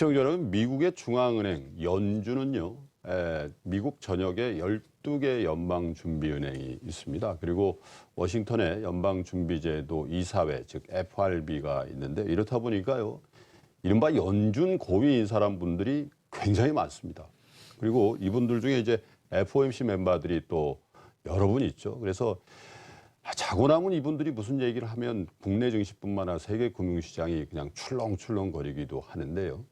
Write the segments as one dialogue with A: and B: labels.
A: 시청자 여러분, 미국의 중앙은행 연준은요, 미국 전역에 12개 연방준비은행이 있습니다. 그리고 워싱턴에 연방준비제도 이사회, 즉 FRB가 있는데 이렇다 보니까요, 이른바 연준 고위인 사람분들이 굉장히 많습니다. 그리고 이분들 중에 이제 FOMC 멤버들이 또 여러 분 있죠. 그래서 자고 나면 이분들이 무슨 얘기를 하면 국내 증시뿐만 아니라 세계 금융시장이 그냥 출렁출렁거리기도 하는데요.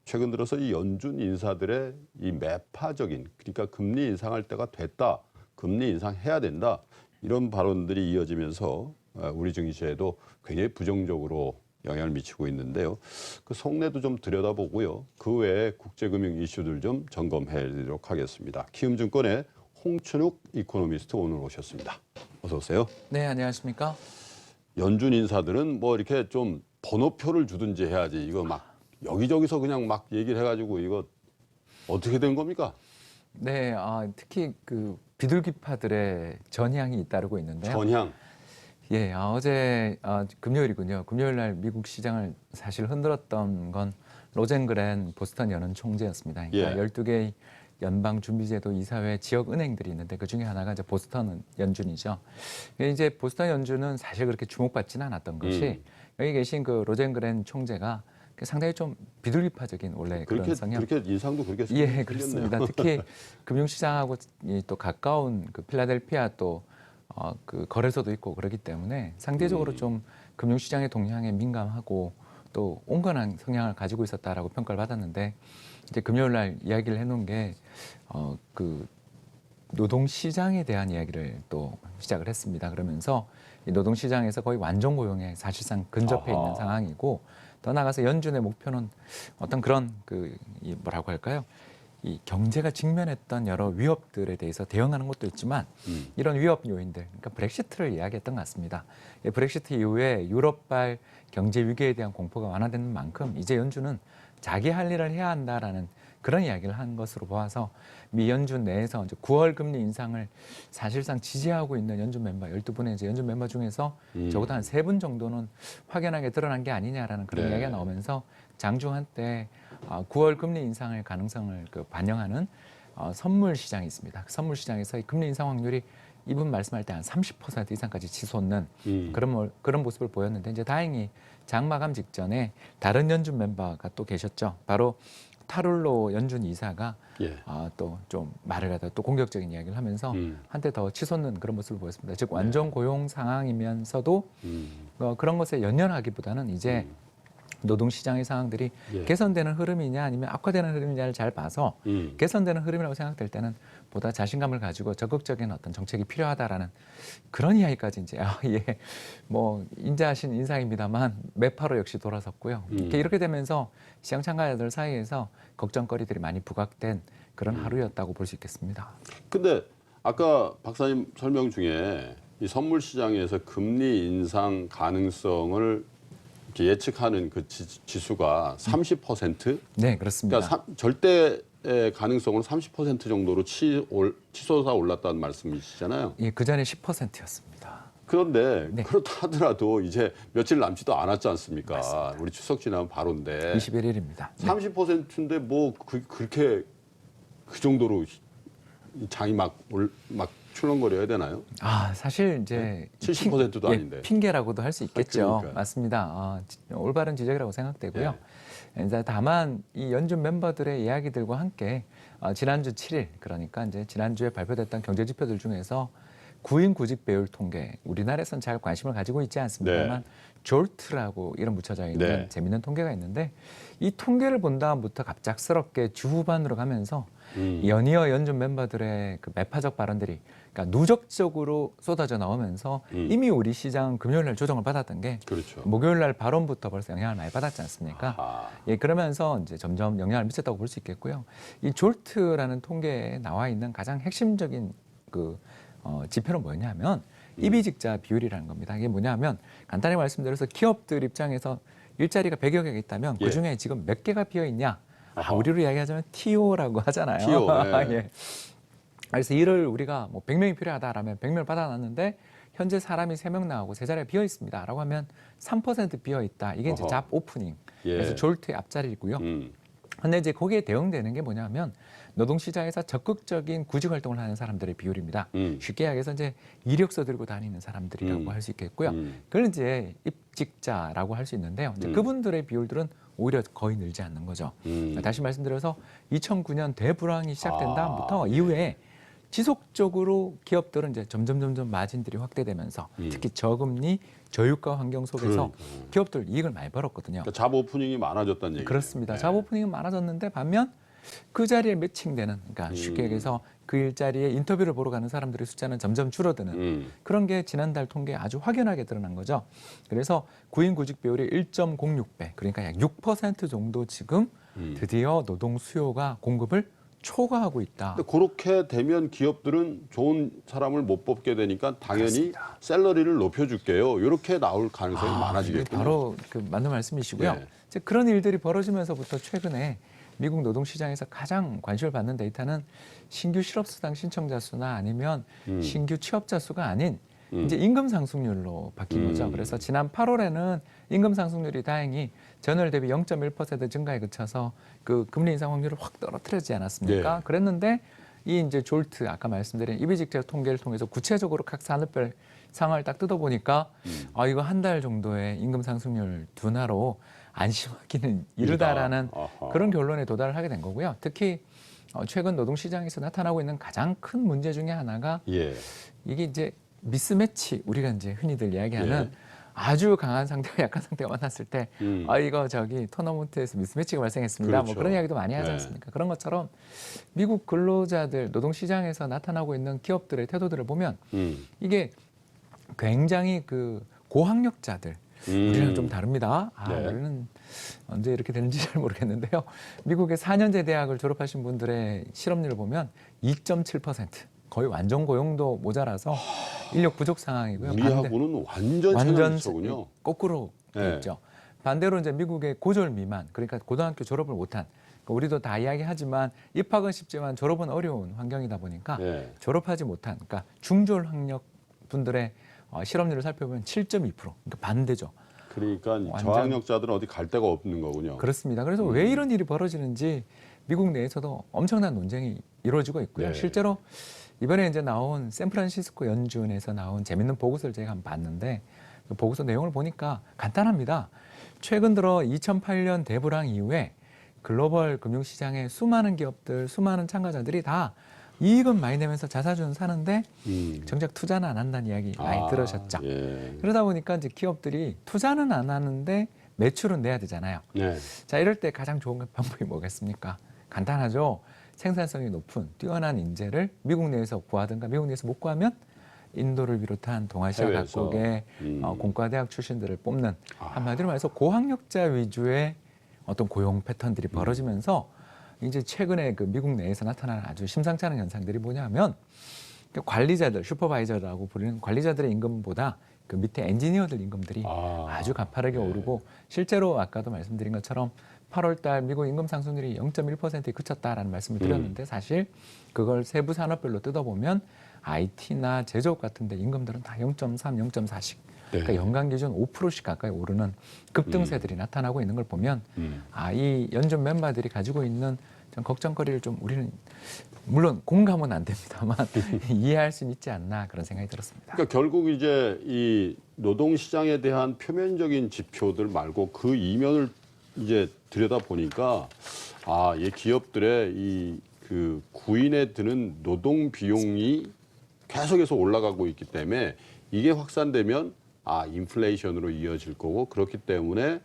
A: 최근 들어서 이 연준 인사들의 이 매파적인, 그러니까 금리 인상할 때가 됐다, 금리 인상해야 된다, 이런 발언들이 이어지면서 우리 증시에도 굉장히 부정적으로 영향을 미치고 있는데요. 그 속내도 좀 들여다보고요. 그 외에 국제금융 이슈들 좀 점검해드리도록 하겠습니다. 키움증권의 홍춘욱 이코노미스트 오늘 오셨습니다. 어서 오세요.
B: 네, 안녕하십니까?
A: 연준 인사들은 뭐 이렇게 좀 번호표를 주든지 해야지, 이거 막 여기저기서 그냥 막 얘기를 해가지고 이거 어떻게 된 겁니까?
B: 네, 특히 그 비둘기파들의 전향이 잇따르고 있는데요.
A: 전향.
B: 예, 어제 금요일이군요. 금요일 날 미국 시장을 사실 흔들었던 건 로젠그렌 보스턴 연은 총재였습니다. 그러니까
A: 예.
B: 12개의 연방준비제도 이사회 지역 은행들이 있는데 그 중에 하나가 이제 보스턴 연준이죠. 이제 보스턴 연준은 사실 그렇게 주목받지는 않았던 것이 여기 계신 그 로젠그렌 총재가 상당히 좀 비둘기파적인 원래 그런 성향.
A: 그렇게 인상도 그렇게
B: 예, 그렇습니다. 특히 금융시장하고 또 가까운 그 필라델피아 또 그 거래소도 있고 그렇기 때문에 상대적으로 좀 금융시장의 동향에 민감하고 또 온건한 성향을 가지고 있었다라고 평가를 받았는데 이제 금요일 날 이야기를 해놓은 게 그 노동시장에 대한 이야기를 또 시작을 했습니다. 그러면서 이 노동시장에서 거의 완전 고용에 사실상 근접해 있는 상황이고 더 나아가서 연준의 목표는 어떤 그런 이 뭐라고 할까요? 이 경제가 직면했던 여러 위협들에 대해서 대응하는 것도 있지만 이런 위협 요인들, 그러니까 브렉시트를 이야기했던 것 같습니다. 브렉시트 이후에 유럽발 경제 위기에 대한 공포가 완화되는 만큼 이제 연준은 자기 할 일을 해야 한다라는 그런 이야기를 한 것으로 보아서 미 연준 내에서 이제 9월 금리 인상을 사실상 지지하고 있는 연준 멤버 12분의 이제 연준 멤버 중에서 적어도 한 3분 정도는 확연하게 드러난 게 아니냐라는 그런
A: 네.
B: 이야기가 나오면서 장중 한때 9월 금리 인상의 가능성을 반영하는 선물 시장이 있습니다. 그 선물 시장에서 이 금리 인상 확률이 이분 말씀할 때 한 30% 이상까지 치솟는 그런 모습을 보였는데 이제 다행히 장 마감 직전에 다른 연준 멤버가 또 계셨죠. 바로 타룰로 연준 이사가 또 좀 말을 하다 또 공격적인 이야기를 하면서 한때 더 치솟는 그런 모습을 보였습니다. 즉 완전 고용 상황이면서도 그런 것에 연연하기보다는 이제 노동시장의 상황들이 개선되는 흐름이냐 아니면 악화되는 흐름이냐를 잘 봐서 개선되는 흐름이라고 생각될 때는 보다 자신감을 가지고 적극적인 어떤 정책이 필요하다라는 그런 이야기까지 이제 뭐 인자하신 인상입니다만 매파로 역시 돌아섰고요. 이렇게 되면서 시장 참가자들 사이에서 걱정거리들이 많이 부각된 그런 하루였다고 볼 수 있겠습니다.
A: 근데 아까 박사님 설명 중에 이 선물 시장에서 금리 인상 가능성을 이렇게 예측하는 그 지수가 30%?
B: 네, 그렇습니다.
A: 그러니까 절대 가능성으로 30% 정도로 치솟아 올랐다는 말씀이시잖아요.
B: 예, 그 전에 10%였습니다.
A: 그런데 그렇다 하더라도 이제 며칠 남지도 않았지 않습니까?
B: 맞습니다.
A: 우리 추석 지나면 바로인데
B: 21일입니다.
A: 30%인데 뭐 그렇게 그 정도로 장이 막 출렁거려야 되나요?
B: 사실 이제
A: 70%도 아닌데.
B: 핑계라고도 할 수 있겠죠.
A: 그러니까요.
B: 맞습니다. 올바른 지적이라고 생각되고요. 다만 이 연준 멤버들의 이야기들과 함께 지난주 7일 그러니까 이제 지난주에 발표됐던 경제 지표들 중에서 구인 구직 배율 통계, 우리나라에서는 잘 관심을 가지고 있지 않습니다만 졸트라고 이름 붙여져 있는 재미있는 통계가 있는데 이 통계를 본 다음부터 갑작스럽게 주후반으로 가면서 연이어 연준 멤버들의 그 매파적 발언들이 그러니까 누적적으로 쏟아져 나오면서 이미 우리 시장은 금요일 날 조정을 받았던 게
A: 그렇죠.
B: 목요일 날 발언부터 벌써 영향을 많이 받았지 않습니까? 그러면서 이제 점점 영향을 미쳤다고 볼 수 있겠고요. 이 졸트라는 통계에 나와 있는 가장 핵심적인 지표는 뭐냐면 이비직자 비율이라는 겁니다. 이게 뭐냐면 간단히 말씀드려서 기업들 입장에서 일자리가 100여 개가 있다면 그중에 지금 몇 개가 비어 있냐? 우리로 이야기하자면 TO라고 하잖아요.
A: TO.
B: 그래서 일을 우리가 뭐 100명이 필요하다라면 100명을 받아놨는데 현재 사람이 3명 나오고 3자리가 비어 있습니다라고 하면 3% 비어 있다. 이게 이제 잡 오프닝. 그래서 졸트의 앞자리이고요. 근데 이제 거기에 대응되는 게 뭐냐면 노동시장에서 적극적인 구직 활동을 하는 사람들의 비율입니다. 쉽게 이야기해서 이제 이력서 들고 다니는 사람들이라고 할 수 있겠고요. 그걸 이제 입직자라고 할 수 있는데요. 이제 그분들의 비율들은 오히려 거의 늘지 않는 거죠. 다시 말씀드려서 2009년 대불황이 시작된 다음부터 이후에 지속적으로 기업들은 이제 점점 마진들이 확대되면서 특히 저금리, 저유가 환경 속에서 기업들 이익을 많이 벌었거든요.
A: 그러니까 잡 오프닝이 많아졌다는 얘기죠.
B: 그렇습니다.
A: 네.
B: 잡 오프닝은 많아졌는데 반면 그 자리에 매칭되는, 그러니까 쉽게 얘기해서 그 일자리에 인터뷰를 보러 가는 사람들의 숫자는 점점 줄어드는 그런 게 지난달 통계에 아주 확연하게 드러난 거죠. 그래서 구인 구직 비율이 1.06배, 그러니까 약 6% 정도 지금 드디어 노동 수요가 공급을 초과하고 있다.
A: 근데 그렇게 되면 기업들은 좋은 사람을 못 뽑게 되니까 당연히
B: 그렇습니다.
A: 샐러리를 높여줄게요. 이렇게 나올 가능성이
B: 이게
A: 많아지겠군요.
B: 바로 그 맞는 말씀이시고요.
A: 네.
B: 이제 그런 일들이 벌어지면서부터 최근에 미국 노동시장에서 가장 관심을 받는 데이터는 신규 실업수당 신청자 수나 아니면 신규 취업자 수가 아닌 이제 임금 상승률로 바뀐 거죠. 그래서 지난 8월에는 임금 상승률이 다행히 전월 대비 0.1% 증가에 그쳐서 그 금리 인상 확률을 확 떨어뜨리지 않았습니까?
A: 네.
B: 그랬는데 이 이제 졸트 아까 말씀드린 이비직접 통계를 통해서 구체적으로 각 산업별 상황을 딱 뜯어보니까 이거 한 달 정도의 임금 상승률 둔화로 안심하기는 이르다라는
A: 아하.
B: 그런 결론에 도달을 하게 된 거고요. 특히 최근 노동시장에서 나타나고 있는 가장 큰 문제 중에 하나가
A: 예.
B: 이게 이제 미스매치, 우리가 이제 흔히들 이야기하는
A: 예.
B: 아주 강한 상태와 약한 상태가 만났을 때 이거 저기 토너먼트에서 미스매치가 발생했습니다.
A: 그렇죠.
B: 뭐 그런 이야기도 많이 하지
A: 네.
B: 않습니까? 그런 것처럼 미국 근로자들 노동시장에서 나타나고 있는 기업들의 태도들을 보면 이게 굉장히 그 고학력자들 우리랑 좀 다릅니다.
A: 네.
B: 우리는 언제 이렇게 되는지 잘 모르겠는데요. 미국의 4년제 대학을 졸업하신 분들의 실업률을 보면 2.7%. 거의 완전 고용도 모자라서 인력 부족 상황이고요.
A: 우리하고는 완전 차이군요.
B: 거꾸로 돼
A: 네.
B: 있죠. 반대로 이제 미국의 고졸 미만, 그러니까 고등학교 졸업을 못한, 그러니까 우리도 다 이야기하지만 입학은 쉽지만 졸업은 어려운 환경이다 보니까
A: 네.
B: 졸업하지 못한, 그러니까 중졸 학력 분들의 실업률을 살펴보면 7.2%, 그러니까 반대죠.
A: 그러니까
B: 완전-
A: 저학력자들은 어디 갈 데가 없는 거군요.
B: 그렇습니다. 그래서 왜 이런 일이 벌어지는지 미국 내에서도 엄청난 논쟁이 이루어지고 있고요.
A: 네.
B: 실제로 이번에 이제 나온 샌프란시스코 연준에서 나온 재밌는 보고서를 제가 한번 봤는데 그 보고서 내용을 보니까 간단합니다. 최근 들어 2008년 대불황 이후에 글로벌 금융시장의 수많은 기업들, 수많은 참가자들이 다 이익은 많이 내면서 자사주는 사는데 정작 투자는 안 한다는 이야기 많이 들으셨죠.
A: 예.
B: 그러다 보니까 이제 기업들이 투자는 안 하는데 매출은 내야 되잖아요.
A: 네.
B: 자, 이럴 때 가장 좋은 방법이 뭐겠습니까? 간단하죠. 생산성이 높은 뛰어난 인재를 미국 내에서 구하든가 미국 내에서 못 구하면 인도를 비롯한 동아시아
A: 해외에서.
B: 각국의 공과대학 출신들을 뽑는, 한마디로 말해서 고학력자 위주의 어떤 고용 패턴들이 벌어지면서 이제 최근에 그 미국 내에서 나타나는 아주 심상치 않은 현상들이 뭐냐면 관리자들, 슈퍼바이저라고 부르는 관리자들의 임금보다 그 밑에 엔지니어들 임금들이 아주 가파르게 오르고 실제로 아까도 말씀드린 것처럼 8월 달 미국 임금 상승률이 0.1%에 그쳤다라는 말씀을 드렸는데 사실 그걸 세부 산업별로 뜯어보면 IT나 제조업 같은 데 임금들은 다 0.3, 0.4씩 그러니까 연간 기준 5%씩 가까이 오르는 급등세들이 나타나고 있는 걸 보면 이 연준 멤버들이 가지고 있는 좀 걱정거리를 좀 우리는 물론 공감은 안 됩니다만 이해할 수 있지 않나 그런 생각이 들었습니다.
A: 그러니까 결국 이제 이 노동 시장에 대한 표면적인 지표들 말고 그 이면을 이제 들여다 보니까 이 기업들의 이 그 구인에 드는 노동 비용이 계속해서 올라가고 있기 때문에 이게 확산되면 인플레이션으로 이어질 거고 그렇기 때문에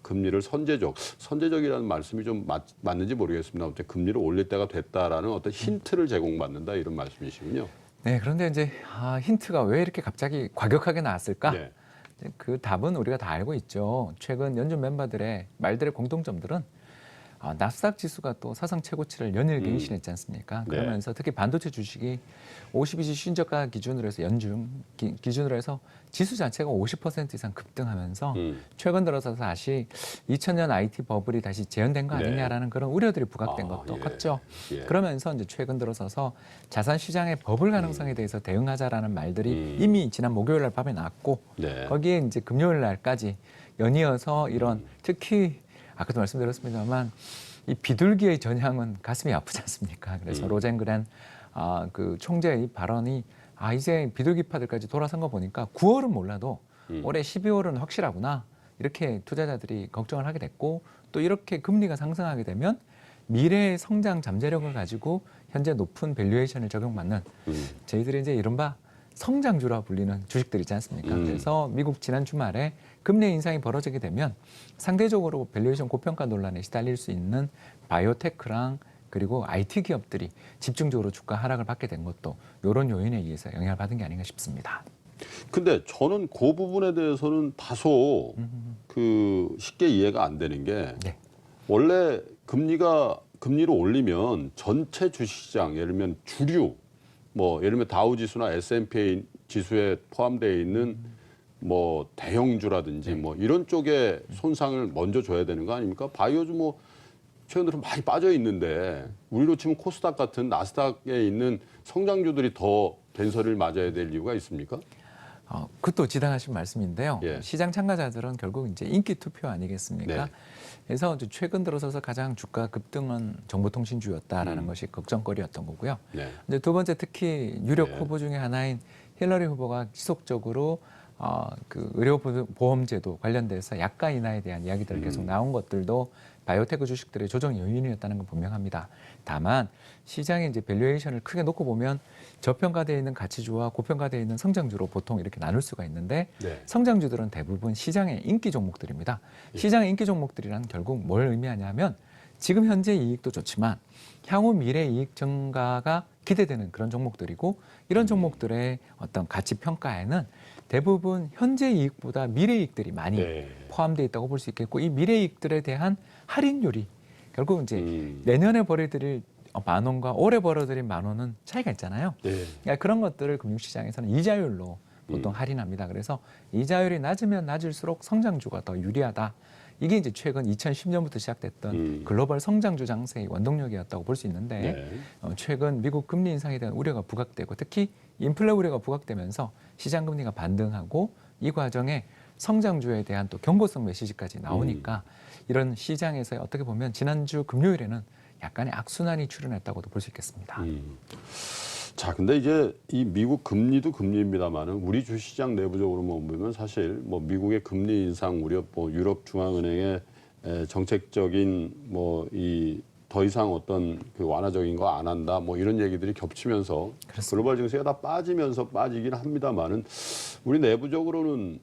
A: 금리를 선제적이라는 말씀이 좀 맞는지 모르겠습니다. 어쨌든 금리를 올릴 때가 됐다라는 어떤 힌트를 제공받는다 이런 말씀이시군요.
B: 네, 그런데 이제 힌트가 왜 이렇게 갑자기 과격하게 나왔을까?
A: 네.
B: 그 답은 우리가 다 알고 있죠. 최근 연준 멤버들의 말들의 공통점들은 나스닥 지수가 또 사상 최고치를 연일 갱신했지 않습니까? 그러면서 특히 반도체 주식이 52주 신저가 기준으로 해서 연중 기준으로 해서 지수 자체가 50% 이상 급등하면서 최근 들어서 다시 2000년 IT 버블이 다시 재현된 거 아니냐라는 그런 우려들이 부각된 것도 컸죠. 그러면서 이제 최근 들어서서 자산 시장의 버블 가능성에 대해서 대응하자라는 말들이 이미 지난 목요일 날 밤에 나왔고 거기에 이제 금요일 날까지 연이어서 이런 특히 아까도 말씀드렸습니다만 이 비둘기의 전향은 가슴이 아프지 않습니까? 그래서
A: 음.
B: 로젠그렌 그 총재의 발언이 이제 비둘기파들까지 돌아선 거 보니까 9월은 몰라도 올해 12월은 확실하구나. 이렇게 투자자들이 걱정을 하게 됐고 또 이렇게 금리가 상승하게 되면 미래의 성장 잠재력을 가지고 현재 높은 밸류에이션을 적용받는 저희들이 이제 이른바 성장주라 불리는 주식들 있지 않습니까? 그래서 미국 지난 주말에 금리 인상이 벌어지게 되면 상대적으로 밸류에이션 고평가 논란에 시달릴 수 있는 바이오테크랑 그리고 IT 기업들이 집중적으로 주가 하락을 받게 된 것도 이런 요인에 의해서 영향을 받은 게 아닌가 싶습니다.
A: 근데 저는 그 부분에 대해서는 다소 그 쉽게 이해가 안 되는 게
B: 네.
A: 원래 금리를 올리면 전체 주식시장 예를 들면 주류 뭐 예를 들면 다우지수나 S&P 지수에 포함되어 있는 뭐 대형주라든지 뭐 이런 쪽에 손상을 먼저 줘야 되는 거 아닙니까? 바이오주 뭐 최근 들어 많이 빠져 있는데 우리로 치면 코스닥 같은 나스닥에 있는 성장주들이 더 된서리를 맞아야 될 이유가 있습니까?
B: 그것도 지당하신 말씀인데요.
A: 예.
B: 시장 참가자들은 결국 이제 인기 투표 아니겠습니까?
A: 네.
B: 그래서 최근 들어서서 가장 주가 급등은 정보통신주였다라는 것이 걱정거리였던 거고요.
A: 네.
B: 이제 두 번째 특히 유력
A: 네.
B: 후보 중에 하나인 힐러리 후보가 지속적으로 그 의료보험제도 관련돼서 약가 인하에 대한 이야기들 계속 나온 것들도 바이오테크 주식들의 조정 요인이었다는 건 분명합니다. 다만 시장의 이제 밸류에이션을 크게 놓고 보면 저평가되어 있는 가치주와 고평가되어 있는 성장주로 보통 이렇게 나눌 수가 있는데
A: 네.
B: 성장주들은 대부분 시장의 인기 종목들입니다. 시장의 인기 종목들이란 결국 뭘 의미하냐면 지금 현재 이익도 좋지만 향후 미래 이익 증가가 기대되는 그런 종목들이고 이런 종목들의 어떤 가치 평가에는 대부분 현재 이익보다 미래 이익들이 많이
A: 네.
B: 포함되어 있다고 볼 수 있겠고 이 미래 이익들에 대한 할인율이 결국 이제 내년에 벌어들일 10,000원과 올해 벌어들인 10,000원은 차이가 있잖아요.
A: 네.
B: 그러니까 그런 것들을 금융시장에서는 이자율로 보통 할인합니다. 그래서 이자율이 낮으면 낮을수록 성장주가 더 유리하다. 이게 이제 최근 2010년부터 시작됐던 글로벌 성장주 장세의 원동력이었다고 볼 수 있는데
A: 네.
B: 최근 미국 금리 인상에 대한 우려가 부각되고 특히 인플레 우려가 부각되면서 시장 금리가 반등하고 이 과정에 성장주에 대한 또 경고성 메시지까지 나오니까 이런 시장에서 어떻게 보면 지난주 금요일에는 약간의 악순환이 출현했다고도 볼 수 있겠습니다.
A: 자, 근데 이제 이 미국 금리도 금리입니다만은 우리 주시장 내부적으로만 보면 사실 뭐 미국의 금리 인상 우려, 뭐 유럽 중앙은행의 정책적인 뭐 이 더 이상 어떤 그 완화적인 거 안 한다, 뭐 이런 얘기들이 겹치면서
B: 그렇습니다.
A: 글로벌 증시가 다 빠지면서 빠지긴 합니다만은 우리 내부적으로는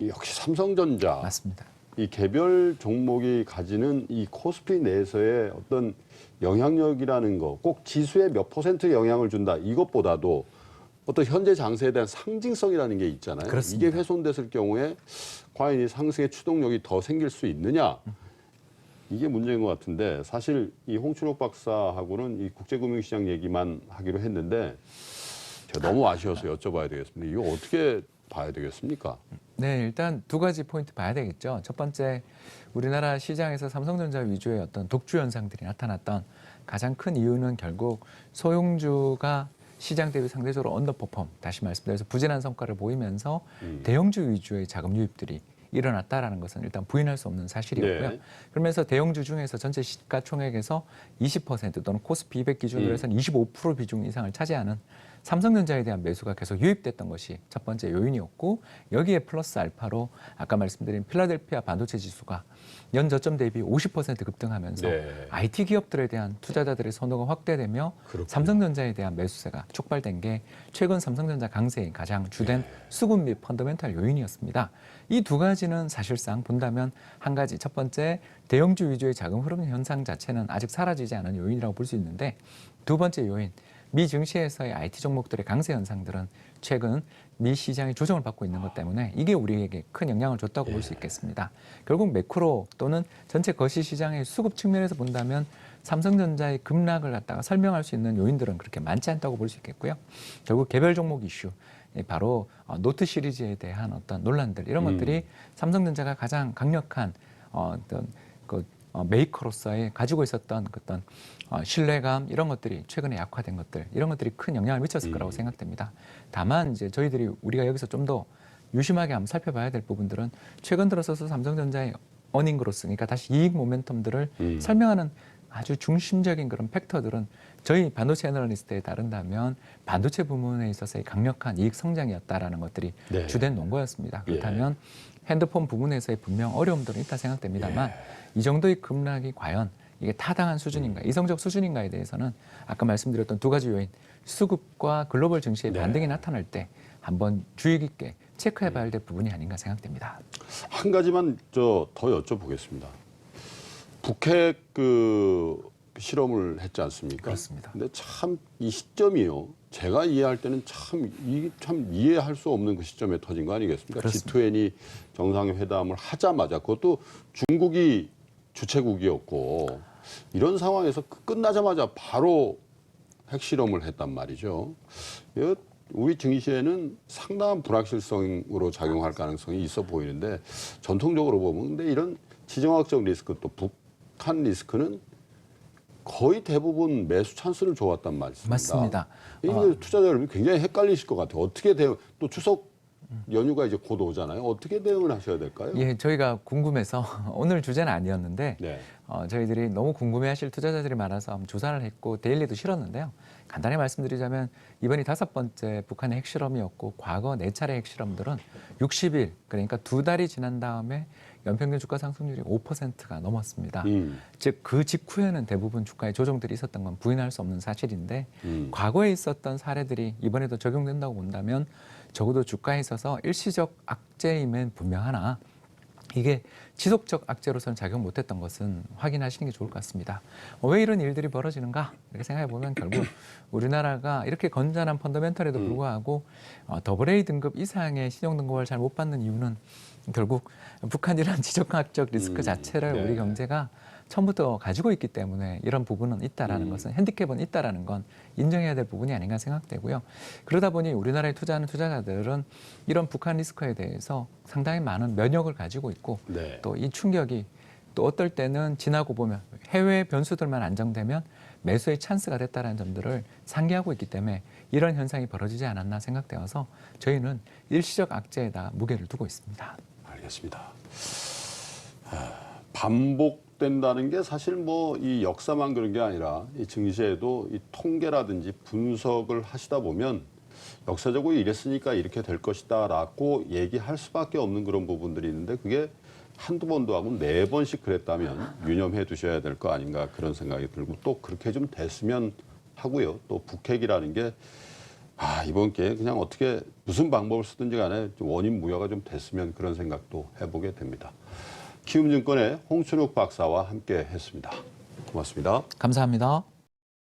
A: 역시 삼성전자
B: 맞습니다.
A: 이 개별 종목이 가지는 이 코스피 내에서의 어떤 영향력이라는 거, 꼭 지수에 몇 %의 영향을 준다 이것보다도 어떤 현재 장세에 대한 상징성이라는 게 있잖아요.
B: 그렇습니다.
A: 이게 훼손됐을 경우에 과연 이 상승의 추동력이 더 생길 수 있느냐, 이게 문제인 것 같은데 사실 이 홍춘욱 박사하고는 이 국제금융시장 얘기만 하기로 했는데 제가 너무 아쉬워서 여쭤봐야 되겠습니다. 이거 어떻게 봐야 되겠습니까?
B: 네, 일단 두 가지 포인트 봐야 되겠죠. 첫 번째, 우리나라 시장에서 삼성전자 위주의 어떤 독주 현상들이 나타났던 가장 큰 이유는 결국 소형주가 시장 대비 상대적으로 언더퍼폼, 다시 말씀드려서 부진한 성과를 보이면서 대형주 위주의 자금 유입들이 일어났다라는 것은 일단 부인할 수 없는 사실이었고요.
A: 네.
B: 그러면서 대형주 중에서 전체 시가총액에서 20% 또는 코스피 200 기준으로 해서는 25% 비중 이상을 차지하는 삼성전자에 대한 매수가 계속 유입됐던 것이 첫 번째 요인이었고 여기에 플러스 알파로 아까 말씀드린 필라델피아 반도체 지수가 연 저점 대비 50% 급등하면서
A: 네.
B: IT 기업들에 대한 투자자들의 선호가 확대되며
A: 그렇군요.
B: 삼성전자에 대한 매수세가 촉발된 게 최근 삼성전자 강세의 가장 주된 수급 및 펀더멘탈 요인이었습니다. 이 두 가지는 사실상 본다면 한 가지 첫 번째 대형주 위주의 자금 흐름 현상 자체는 아직 사라지지 않은 요인이라고 볼 수 있는데 두 번째 요인 미 증시에서의 IT 종목들의 강세 현상들은 최근 미 시장이 조정을 받고 있는 것 때문에 이게 우리에게 큰 영향을 줬다고 볼 수 있겠습니다. 결국 매크로 또는 전체 거시 시장의 수급 측면에서 본다면 삼성전자의 급락을 갖다가 설명할 수 있는 요인들은 그렇게 많지 않다고 볼 수 있겠고요. 결국 개별 종목 이슈, 바로 노트 시리즈에 대한 어떤 논란들 이런 것들이 삼성전자가 가장 강력한 어떤 그 메이커로서의 가지고 있었던 어떤 신뢰감 이런 것들이 최근에 약화된 것들 이런 것들이 큰 영향을 미쳤을 거라고 생각됩니다. 다만 이제 저희들이 우리가 여기서 좀 더 유심하게 한번 살펴봐야 될 부분들은 최근 들어서서 삼성전자의 어닝 그로스 그러니까 다시 이익 모멘텀들을 설명하는 아주 중심적인 그런 팩터들은 저희 반도체 애널리스트에 따른다면 반도체 부문에 있어서의 강력한 이익 성장이었다라는 것들이
A: 네.
B: 주된 논거였습니다. 그렇다면 핸드폰 부문에서의 분명 어려움들은 있다 생각됩니다만 이 정도의 급락이 과연 이게 타당한 수준인가, 이성적 수준인가에 대해서는 아까 말씀드렸던 두 가지 요인, 수급과 글로벌 증시의 반등이 나타날 때 한번 주의 깊게 체크해봐야 될 부분이 아닌가 생각됩니다.
A: 한 가지만 더 여쭤보겠습니다. 북핵 그 실험을 했지 않습니까?
B: 그렇습니다.
A: 근데 참 이 시점이요. 제가 이해할 때는 참 이해할 수 없는 그 시점에 터진 거 아니겠습니까?
B: 그렇습니다.
A: G20 정상회담을 하자마자 그것도 중국이 주최국이었고 이런 상황에서 끝나자마자 바로 핵실험을 했단 말이죠. 이거 우리 증시에는 상당한 불확실성으로 작용할 가능성이 있어 보이는데 전통적으로 보면 근데 이런 지정학적 리스크 또 북한 리스크는 거의 대부분 매수 찬스를 줘왔단 말입니다.
B: 맞습니다.
A: 이게 투자자 여러분이 굉장히 헷갈리실 것 같아요. 어떻게 대응, 또 추석 연휴가 이제 곧 오잖아요. 어떻게 대응을 하셔야 될까요?
B: 예, 저희가 궁금해서 오늘 주제는 아니었는데
A: 네.
B: 저희들이 너무 궁금해하실 투자자들이 많아서 한번 조사를 했고 데일리도 실었는데요. 간단히 말씀드리자면 이번이 5번째 북한의 핵실험이었고 과거 4차례 핵실험들은 60일 그러니까 2달이 지난 다음에 연평균 주가 상승률이 5%가 넘었습니다. 즉 그 직후에는 대부분 주가의 조정들이 있었던 건 부인할 수 없는 사실인데 과거에 있었던 사례들이 이번에도 적용된다고 본다면 적어도 주가에 있어서 일시적 악재임은 분명하나 이게 지속적 악재로서는 작용 못했던 것은 확인하시는 게 좋을 것 같습니다. 왜 이런 일들이 벌어지는가 이렇게 생각해 보면 결국 우리나라가 이렇게 건전한 펀더멘털에도 불구하고 AA 등급 이상의 신용등급을 잘 못 받는 이유는 결국 북한이라는 지정학적 리스크 자체를 우리 경제가 처음부터 가지고 있기 때문에 이런 부분은 있다라는 것은 핸디캡은 있다라는 건 인정해야 될 부분이 아닌가 생각되고요. 그러다 보니 우리나라에 투자하는 투자자들은 이런 북한 리스크에 대해서 상당히 많은 면역을 가지고 있고
A: 네.
B: 또 이 충격이 또 어떨 때는 지나고 보면 해외 변수들만 안정되면 매수의 찬스가 됐다는 점들을 상기하고 있기 때문에 이런 현상이 벌어지지 않았나 생각되어서 저희는 일시적 악재에다 무게를 두고 있습니다.
A: 알겠습니다. 반복된다는 게 사실 뭐 이 역사만 그런 게 아니라 이 증시에도 이 통계라든지 분석을 하시다 보면 역사적으로 이랬으니까 이렇게 될 것이다라고 얘기할 수밖에 없는 그런 부분들이 있는데 그게 한두 번도 하고 4번씩 그랬다면 유념해 두셔야 될 거 아닌가 그런 생각이 들고 또 그렇게 좀 됐으면 하고요. 또 북핵이라는 게 이번 기회에 그냥 어떻게 무슨 방법을 쓰든지 간에 좀 원인 무효가 좀 됐으면 그런 생각도 해보게 됩니다. 키움증권의 홍춘욱 박사와 함께 했습니다. 고맙습니다.
B: 감사합니다.